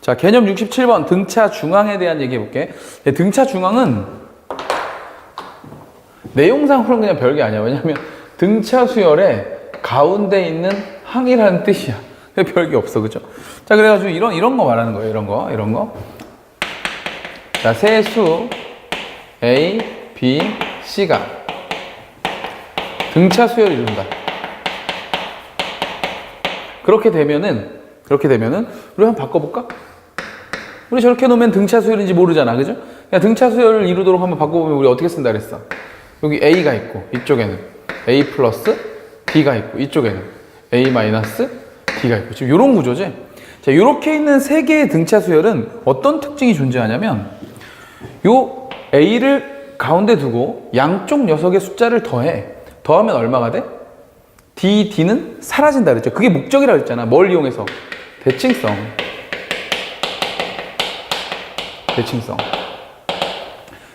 자, 개념 67번 등차 중앙에 대한 얘기 해볼게. 등차 중앙은 내용상으로는 그냥 별게 아니야. 왜냐면 등차 수열의 가운데 있는 항이라는 뜻이야. 별게 없어, 그죠? 자, 그래가지고 이런 거 말하는 거예요. 이런 거. 자, 세수 A, B, C가 등차 수열을 이룬다. 그렇게 되면은 우리 한번 바꿔볼까? 우리 저렇게 놓으면 등차 수열인지 모르잖아, 그죠? 그냥 등차 수열을 이루도록 한번 바꿔보면 우리 어떻게 쓴다 그랬어? 여기 A가 있고 이쪽에는 A 플러스 B가 있고 이쪽에는 A 마이너스 B가 있고 지금 이런 구조지? 자, 이렇게 있는 세 개의 등차 수열은 어떤 특징이 존재하냐면 요 A를 가운데 두고 양쪽 녀석의 숫자를 더하면 얼마가 돼? D는 사라진다 그랬죠? 그게 목적이라고 했잖아. 뭘 이용해서? 대칭성.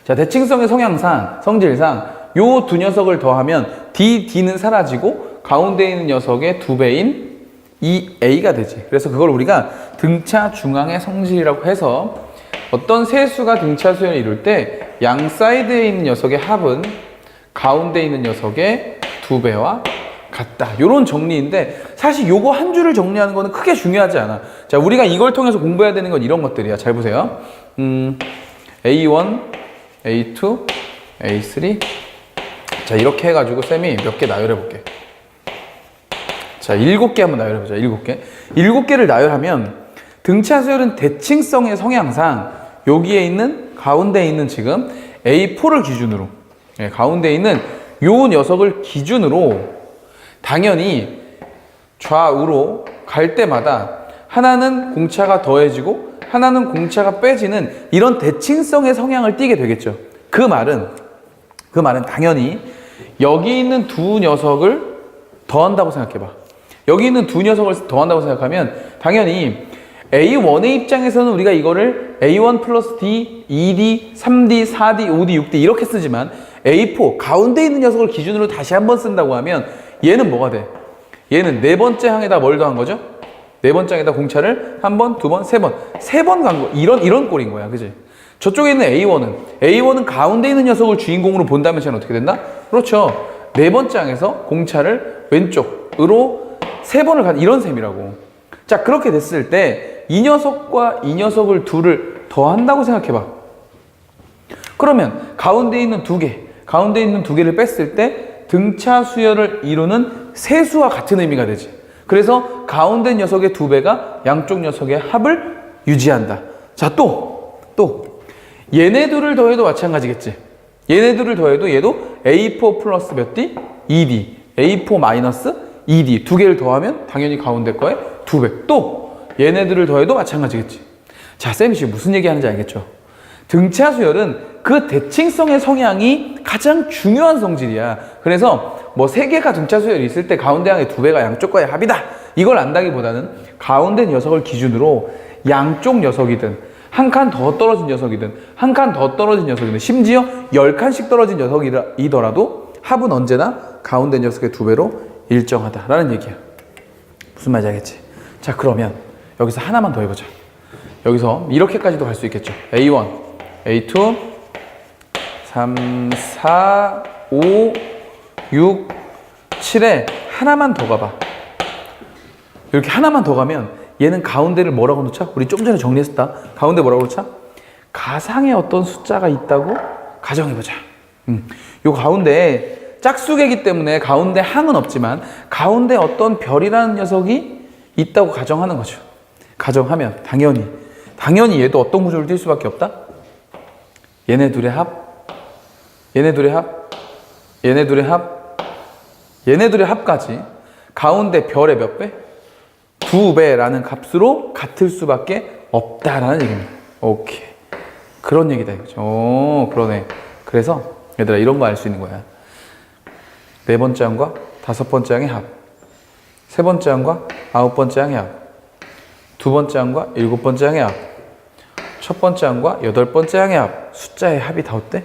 자, 대칭성의 성질상 요 두 녀석을 더하면 D는 사라지고 가운데 있는 녀석의 2배인 이 A가 되지. 그래서 그걸 우리가 등차 중앙의 성질이라고 해서 어떤 세수가 등차 수열을 이룰 때 양 사이드에 있는 녀석의 합은 가운데 있는 녀석의 2배와 같다. 요런 정리인데 사실 요거 한 줄을 정리하는 거는 크게 중요하지 않아. 자, 우리가 이걸 통해서 공부해야 되는 건 이런 것들이야. 잘 보세요. A1, A2, A3. 자, 이렇게 해가지고 쌤이 몇 개 나열해 볼게. 자, 7개 한번 나열해 보자. 7개. 7개를 나열하면 등차 수열은 대칭성의 성향상 여기에 있는 가운데 있는 지금 A4를 기준으로 가운데 있는 요 녀석을 기준으로 당연히 좌우로 갈 때마다 하나는 공차가 더해지고 하나는 공차가 빼지는 이런 대칭성의 성향을 띠게 되겠죠. 그 말은 당연히 여기 있는 두 녀석을 더한다고 생각해봐. 여기 있는 두 녀석을 더한다고 생각하면 당연히 A1의 입장에서는 우리가 이거를 A1 플러스 D, 2D, 3D, 4D, 5D, 6D 이렇게 쓰지만 A4 가운데 있는 녀석을 기준으로 다시 한번 쓴다고 하면 얘는 뭐가 돼? 얘는 네 번째 항에다 뭘 더한 거죠? 네 번째 항에다 공차를 한 번, 두 번, 세 번 간 거. 이런 꼴인 거야. 그지? 저쪽에 있는 A1은 가운데 있는 녀석을 주인공으로 본다면 쟤는 어떻게 된다? 그렇죠. 네 번째 항에서 공차를 왼쪽으로 세 번을 간 이런 셈이라고. 자, 그렇게 됐을 때 이 녀석과 이 녀석을 둘을 더한다고 생각해봐. 그러면 가운데 있는 두 개를 뺐을 때 등차 수열을 이루는 세수와 같은 의미가 되지. 그래서 가운데 녀석의 2배가 양쪽 녀석의 합을 유지한다. 자, 또 얘네 둘을 더해도 마찬가지겠지. 얘네 둘을 더해도 얘도 A4 플러스 몇 D? 2D. A4 마이너스 2D. 두 개를 더하면 당연히 가운데 거에 2배. 또 얘네들을 더해도 마찬가지겠지. 자, 쌤이 지금 무슨 얘기하는지 알겠죠? 등차 수열은 그 대칭성의 성향이 가장 중요한 성질이야. 그래서 뭐 세 개가 등차 수열이 있을 때 가운데 항의 2배가 양쪽 거의 합이다. 이걸 안다기보다는 가운데 녀석을 기준으로 양쪽 녀석이든 한 칸 더 떨어진 녀석이든 한 칸 더 떨어진 녀석이든 심지어 10칸씩 떨어진 녀석이더라도 합은 언제나 가운데 녀석의 2배로 일정하다라는 얘기야. 무슨 말인지 알겠지? 자, 그러면 여기서 하나만 더 해보자. 여기서 이렇게까지도 갈 수 있겠죠. A1, A2, 3, 4, 5, 6, 7에 하나만 더 가봐. 이렇게 하나만 더 가면 얘는 가운데를 뭐라고 놓자? 우리 좀 전에 정리했었다. 가운데 뭐라고 놓자? 가상의 어떤 숫자가 있다고 가정해보자. 요 가운데 짝수계이기 때문에 가운데 항은 없지만 가운데 어떤 별이라는 녀석이 있다고 가정하는 거죠. 가정하면 당연히 얘도 어떤 구조를 띌 수밖에 없다? 얘네 둘의 합까지 가운데 별의 몇 배? 2배라는 값으로 같을 수밖에 없다라는 얘기입니다. 오케이. 그런 얘기다 이거죠. 오, 그러네. 그래서 얘들아 이런 거 알 수 있는 거야. 네 번째 항과 다섯 번째 항의 합, 세 번째 항과 아홉 번째 항의 합, 두 번째 항과 일곱 번째 항의 합, 첫 번째 항과 여덟 번째 항의 합. 숫자의 합이 다 어때?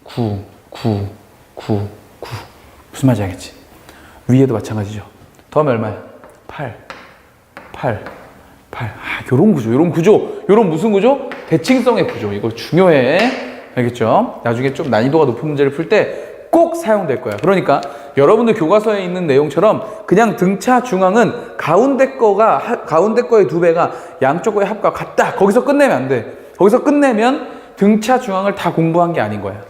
9, 9, 9, 9. 무슨 말인지 알겠지? 위에도 마찬가지죠. 더하면 얼마야? 8, 8, 8. 요런 구조, 요런 구조. 요런 무슨 구조? 대칭성의 구조. 이거 중요해. 알겠죠? 나중에 좀 난이도가 높은 문제를 풀 때 꼭 사용될 거야. 그러니까 여러분들 교과서에 있는 내용처럼 그냥 등차 중앙은 가운데 거의 2배가 양쪽 거의 합과 같다. 거기서 끝내면 안 돼. 거기서 끝내면 등차 중앙을 다 공부한 게 아닌 거야.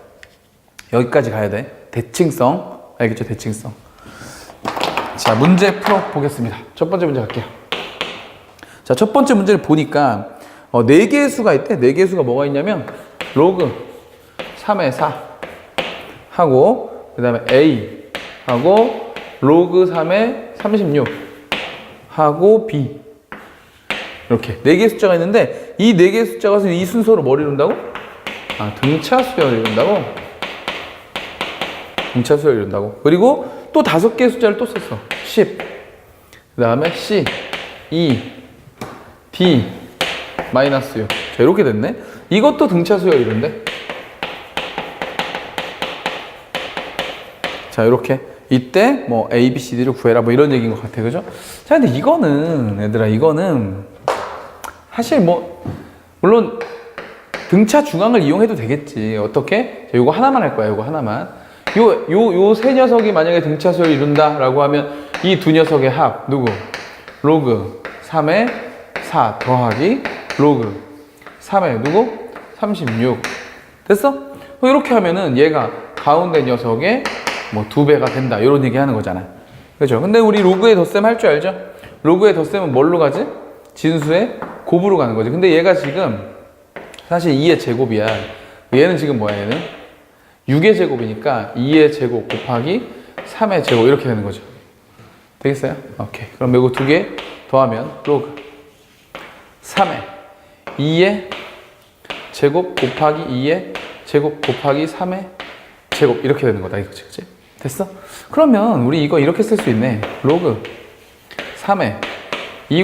여기까지 가야 돼. 대칭성. 알겠죠? 대칭성. 자, 문제 풀어보겠습니다. 첫 번째 문제 갈게요. 자, 첫 번째 문제를 보니까 4개의 수가 있대. 4개의 수가 뭐가 있냐면 로그 3의 4 하고 그 다음에 A 하고 로그 3의 36 하고 B 이렇게 4개의 숫자가 있는데 이 4개의 숫자가 이 순서로 뭘 이룬다고? 등차 수열을 이룬다고? 등차 수열을 이룬다고. 그리고 또 5개의 숫자를 또 썼어. 10 그 다음에 C 2 D 마이너스 6. 자, 이렇게 됐네. 이것도 등차 수열 이룬대. 자, 이렇게 이때 뭐 A, B, C, D를 구해라 뭐 이런 얘기인 것 같아. 그죠? 자, 근데 이거는 얘들아 이거는 사실 뭐 물론 등차 중앙을 이용해도 되겠지. 어떻게? 자, 요거 하나만 할 거야. 요거 하나만. 요 세 녀석이 만약에 등차 수열을 이룬다 라고 하면 이 두 녀석의 합 누구? 로그 3의 4 더하기 로그 3의 누구? 36. 됐어? 이렇게 하면은 얘가 가운데 녀석의 뭐 2배가 된다 이런 얘기 하는 거잖아. 그죠? 근데 우리 로그의 덧셈 할 줄 알죠? 로그의 덧셈은 뭘로 가지? 진수의 곱으로 가는 거지. 근데 얘가 지금 사실 2의 제곱이야. 얘는 지금 뭐야? 얘는 6의 제곱이니까 2의 제곱 곱하기 3의 제곱 이렇게 되는 거죠. 되겠어요? 오케이. 그럼 이거 2개 더하면 로그 3의 2의 제곱 곱하기 2의 제곱 곱하기 3의 제곱 이렇게 되는 거다. 이거지, 그치? 됐어? 그러면 우리 이거 이렇게 쓸 수 있네. 로그 3의 2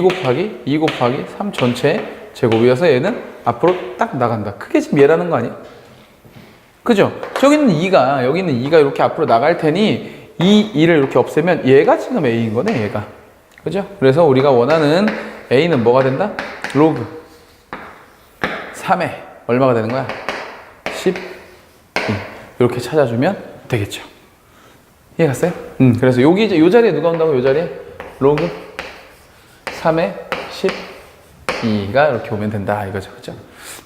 곱하기 3 전체의 제곱이어서 얘는 앞으로 딱 나간다. 그게 지금 얘라는 거 아니야? 그죠? 여기 있는 2가 이렇게 앞으로 나갈 테니 이 2를 이렇게 없애면 얘가 지금 A인 거네, 얘가. 그죠? 그래서 우리가 원하는 A는 뭐가 된다? 로그 3의 얼마가 되는 거야? 12. 이렇게 찾아주면 되겠죠. 이해 갔어요? 그래서 여기 이제 요 자리에 누가 온다고? 요 자리에 로그 3의 12가 이렇게 오면 된다 이거죠. 그죠?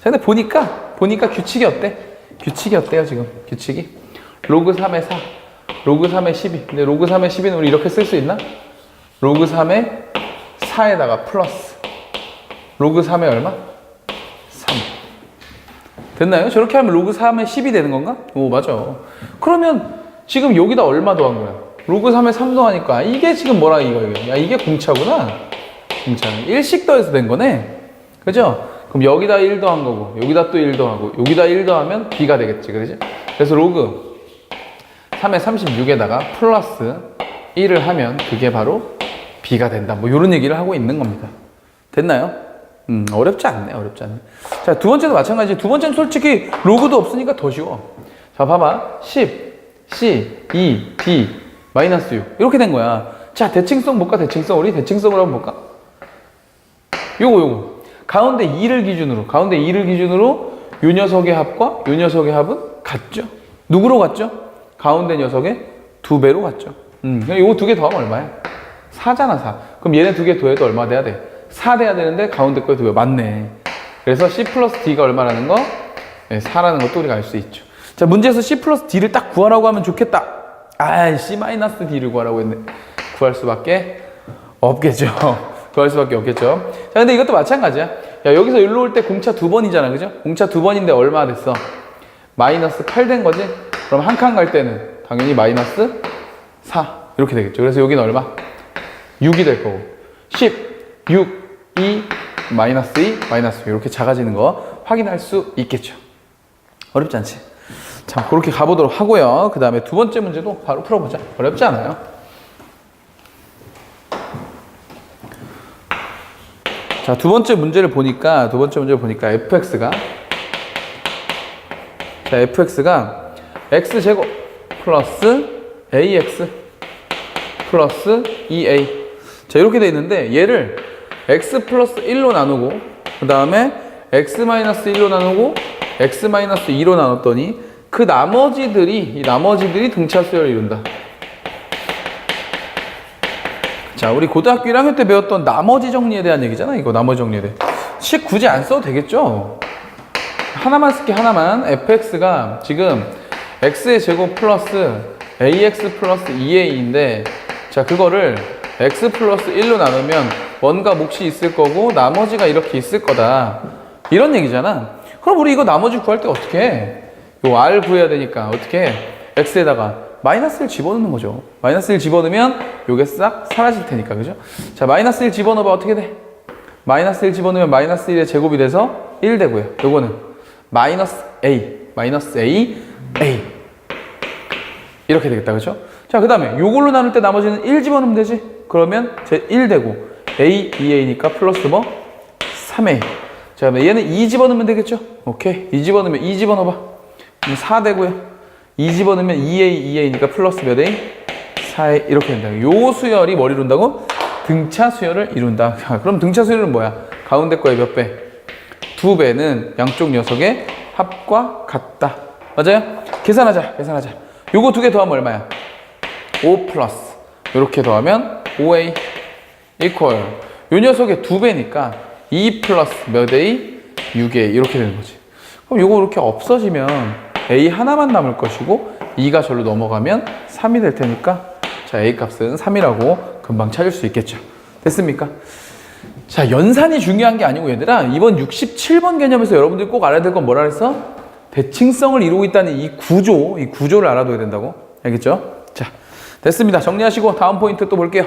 자, 근데 보니까 규칙이 어때? 규칙이 어때요, 지금? 규칙이? 로그 3의 4, 로그 3의 12. 근데 로그 3의 12는 우리 이렇게 쓸 수 있나? 로그 3의 4에다가 플러스. 로그 3의 얼마? 3. 됐나요? 저렇게 하면 로그 3의 10이 되는 건가? 오, 맞아. 그러면 지금 여기다 얼마 더한 거야? 로그 3의 3 더하니까 이게 지금 뭐라 이거. 야, 이게 공차구나. 공차. 1씩 더해서 된 거네. 그죠? 그럼 여기다 1 더한 거고 여기다 또 1 더하고 여기다 1 더하면 B가 되겠지. 그러지? 그래서 로그 3의 36에다가 플러스 1을 하면 그게 바로 B가 된다. 뭐 이런 얘기를 하고 있는 겁니다. 됐나요? 어렵지 않네. 자, 두 번째도 마찬가지. 두 번째는 솔직히 로그도 없으니까 더 쉬워. 자, 봐봐. 10, C, 2, D, 마이너스 6. 이렇게 된 거야. 자, 대칭성 볼까? 우리 대칭성으로 한번 볼까? 요거. 가운데 2를 기준으로 요 녀석의 합과 요 녀석의 합은 같죠? 누구로 같죠? 가운데 녀석의 2배로 같죠? 요거 2개 더하면 얼마야? 4잖아, 4. 그럼 얘네 2개 더해도 얼마 돼야 돼? 4 돼야 되는데 가운데 거에 2배. 맞네. 그래서 C 플러스 D가 얼마라는 거? 네, 4라는 것도 우리가 알 수 있죠. 자, 문제에서 C 플러스 D를 딱 구하라고 하면 좋겠다. C 마이너스 D를 구하라고 했네. 구할 수밖에 없겠죠. 자, 근데 이것도 마찬가지야. 야, 여기서 일로 올 때 공차 2번이잖아. 그죠? 공차 2번인데 얼마 됐어? 마이너스 8 된 거지? 그럼 한 칸 갈 때는 당연히 마이너스 4. 이렇게 되겠죠. 그래서 여기는 얼마? 6이 될 거고. 10, 6, 2, 마이너스 2, 마이너스 2. 이렇게 작아지는 거 확인할 수 있겠죠. 어렵지 않지? 자, 그렇게 가보도록 하고요. 그 다음에 두 번째 문제도 바로 풀어보자. 어렵지 않아요. 자, 두 번째 문제를 보니까 fx가 x제곱 플러스 ax 플러스 2a. 자, 이렇게 돼 있는데 얘를 x 플러스 1로 나누고 그 다음에 x 마이너스 1로 나누고 x 마이너스 2로 나눴더니 그 나머지들이 등차 수열을 이룬다. 자, 우리 고등학교 1학년 때 배웠던 나머지 정리에 대한 얘기잖아. 이거 나머지 정리에 대해. 식 굳이 안 써도 되겠죠? 하나만 쓸게, 하나만. fx가 지금 x의 제곱 플러스 ax 플러스 2a인데 자, 그거를 x 플러스 1로 나누면 뭔가 몫이 있을 거고 나머지가 이렇게 있을 거다. 이런 얘기잖아. 그럼 우리 이거 나머지 구할 때 어떻게 해? 요 r 구해야 되니까 어떻게 해? x에다가 마이너스 1 집어넣는 거죠. 마이너스 1 집어넣으면 요게 싹 사라질 테니까, 그죠? 자, 마이너스 1 집어넣어봐. 어떻게 돼? 마이너스 1 집어넣으면 마이너스 1의 제곱이 돼서 1 되고요. 요거는 마이너스 a 이렇게 되겠다, 그죠? 자, 그 다음에 요걸로 나눌 때 나머지는 1 집어넣으면 되지? 그러면 제 1 되고 a, 2a니까 플러스 뭐? 3a. 자, 그러면 얘는 2 집어넣으면 되겠죠? 오케이. 2 집어넣으면 2 집어넣어봐. 그럼 4 되고요. 2 집어넣으면 2a니까 플러스 몇 a? 4a. 이렇게 된다. 요 수열이 뭘 이룬다고? 등차 수열을 이룬다. 그럼 등차 수열은 뭐야? 가운데 거의 몇 배? 2배는 양쪽 녀석의 합과 같다. 맞아요? 계산하자. 요거 두 개 더하면 얼마야? 5 플러스. 요렇게 더하면 5a 이퀄. 요 녀석의 2배니까 2 플러스 몇 a? 6a. 이렇게 되는 거지. 그럼 요거 이렇게 없어지면 a 하나만 남을 것이고 2가 절로 넘어가면 3이 될 테니까 자, a 값은 3이라고 금방 찾을 수 있겠죠. 됐습니까? 자, 연산이 중요한 게 아니고 얘들아, 이번 67번 개념에서 여러분들이 꼭 알아야 될 건 뭐라 그랬어? 대칭성을 이루고 있다는 이 구조를 알아둬야 된다고. 알겠죠? 자, 됐습니다. 정리하시고 다음 포인트 또 볼게요.